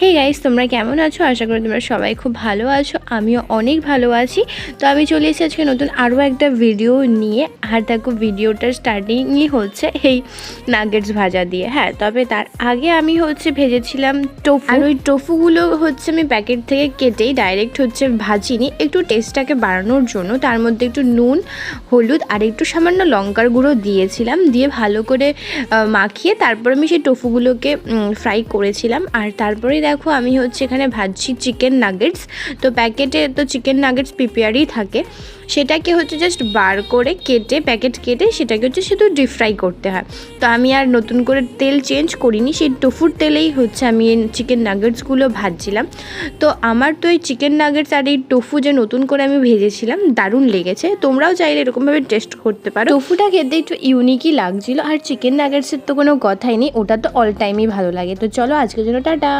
Hey guys, তোমরা কেমন আছো? আশা করি তোমরা সবাই খুব ভালো আছো। আমিও অনেক ভালো আছি। তো আমি চলে এসেছি আজকে নতুন আরও একটা ভিডিও নিয়ে। আর দেখো, ভিডিওটার স্টার্টিংই হচ্ছে এই নাগেটস ভাজা দিয়ে। হ্যাঁ, তবে তার আগে আমি ভেজেছিলাম টোফু। আর ওই টোফুগুলো আমি প্যাকেট থেকে কেটেই ডাইরেক্ট ভাজিনি, একটু টেস্টটাকে বাড়ানোর জন্য তার মধ্যে একটু নুন, হলুদ আর একটু সামান্য লঙ্কার গুঁড়ো দিয়েছিলাম। দিয়ে ভালো করে মাখিয়ে তারপর আমি সেই টোফুগুলোকে ফ্রাই করেছিলাম। আর তারপরে দেখো, আমি এখানে ভাজছি চিকেন নাগেটস। তো প্যাকেটে তো চিকেন নাগেটস প্রিপেয়ারই থাকে, সেটাকে জাস্ট বার করে প্যাকেট কেটে সেটাকে শুধু ডিপ ফ্রাই করতে হয়। তো আমি আর নতুন করে তেল চেঞ্জ করিনি, সেই টোফুর তেলেই আমি চিকেন নাগেটসগুলো ভাজছিলাম। তো আমার তো এই চিকেন নাগেটস আর এই টোফু যে নতুন করে আমি ভেজেছিলাম, দারুণ লেগেছে। তোমরাও চাইলে এরকমভাবে টেস্ট করতে পারো। টোফুটা খেতে একটু ইউনিকই লাগছিল। আর চিকেন নাগেটসের তো কোনো কথাই নেই, ওটা তো অল টাইমই ভালো লাগে। তো চলো, আজকের জন্য টাটা।